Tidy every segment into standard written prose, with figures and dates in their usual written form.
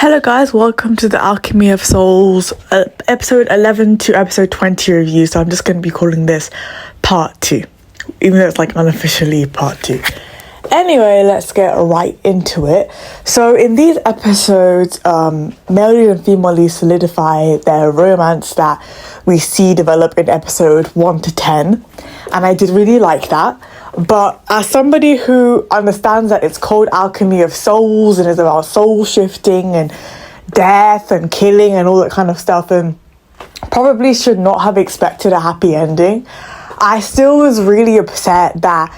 Hello guys, welcome to the Alchemy of Souls episode 11 to episode 20 review. So I'm just going to be calling this part 2, even though it's like unofficially part 2. Anyway, let's get right into it. So in these episodes, male lead and female lead solidify their romance that we see develop in episode 1 to 10. And I did really like that. But as somebody who understands that it's called Alchemy of Souls and is about soul shifting and death and killing and all that kind of stuff, and probably should not have expected a happy ending, I still was really upset that,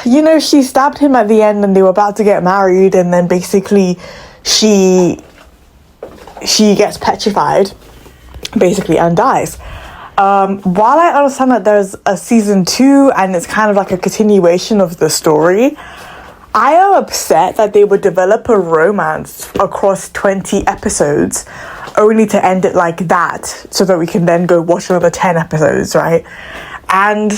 you know, she stabbed him at the end and they were about to get married, and then basically she gets petrified basically and dies. While I understand that there's a season 2 and it's kind of like a continuation of the story, I am upset that they would develop a romance across 20 episodes only to end it like that so that we can then go watch another 10 episodes, right? And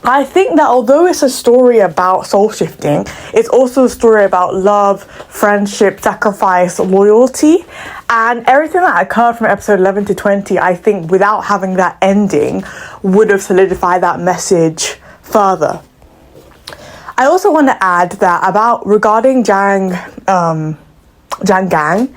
I think that although it's a story about soul shifting, it's also a story about love, friendship, sacrifice, loyalty, and everything that occurred from episode 11 to 20, I think without having that ending would have solidified that message further. I also want to add that regarding Jang Gang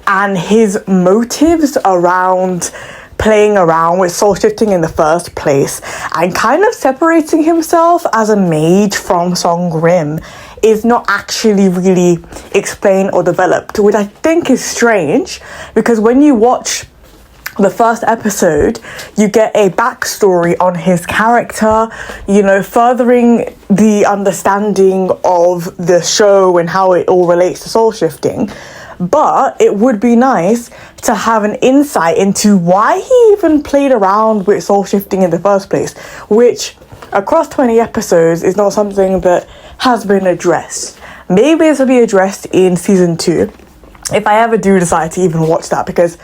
and his motives around playing around with soul shifting in the first place and kind of separating himself as a mage from Song Rim is not actually really explained or developed, which I think is strange, because when you watch the first episode, you get a backstory on his character, you know, furthering the understanding of the show and how it all relates to soul shifting. But it would be nice to have an insight into why he even played around with soul shifting in the first place, which across 20 episodes is not something that has been addressed. Maybe this will be addressed in season 2, if I ever do decide to even watch that, because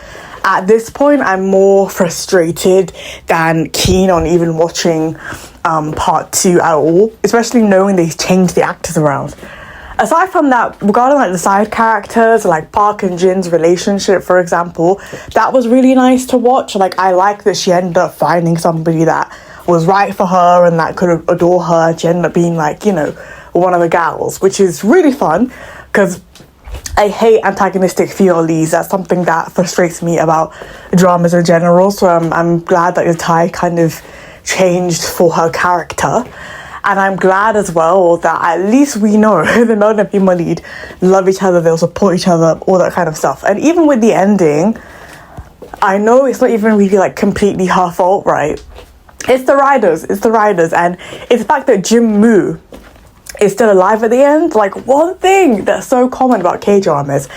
at this point I'm more frustrated than keen on even watching part 2 at all, especially knowing they changed the actors around. Aside from that, regarding like the side characters, like Park and Jin's relationship, for example, that was really nice to watch. Like, I like that she ended up finding somebody that was right for her and that could adore her. She ended up being like, you know, one of the gals, which is really fun, because I hate antagonistic female leads. That's something that frustrates me about dramas in general. So I'm glad that the tie kind of changed for her character. And I'm glad as well that at least we know the male and female lead love each other, they'll support each other, all that kind of stuff. And even with the ending, I know it's not even really like completely her fault, right? It's the writers, and it's the fact that Jim Moo is still alive at the end. Like, one thing that's so common about K-dramas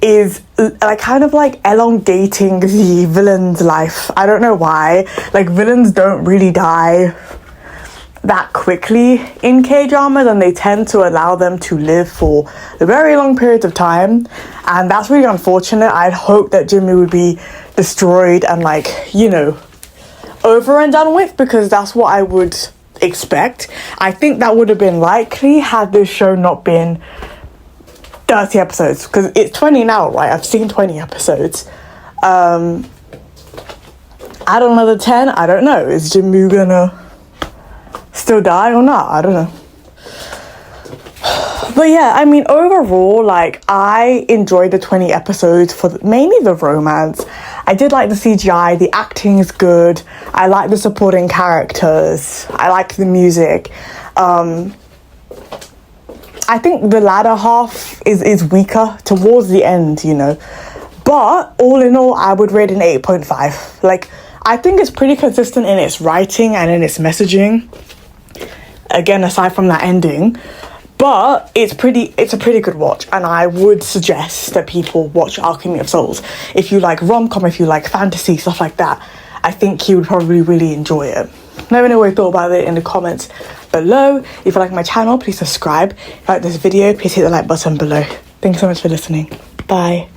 is like kind of like elongating the villain's life. I don't know why. Like, villains don't really die that quickly in K-dramas, and they tend to allow them to live for a very long periods of time, and that's really unfortunate. I'd hope that Jimmy would be destroyed and, like, you know, over and done with, because that's what I would expect. I think that would have been likely had this show not been 30 episodes, because it's 20 now, right? I've seen 20 episodes. Add another 10, I don't know. Is Jimmy gonna still die or not? I don't know. But yeah, I mean, overall, like, I enjoyed the 20 episodes for mainly the romance. I did like the CGI, the acting is good, I like the supporting characters, I like the music. I think the latter half is weaker towards the end, you know. But all in all, I would rate an 8.5. Like, I think it's pretty consistent in its writing and in its messaging. Again, aside from that ending, but it's a pretty good watch, and I would suggest that people watch Alchemy of Souls. If you like rom-com, if you like fantasy, stuff like that, I think you would probably really enjoy it. Let me know what you thought about it in the comments below. If you like my channel, please subscribe. If you like this video, please hit the like button below. Thanks so much for listening. Bye.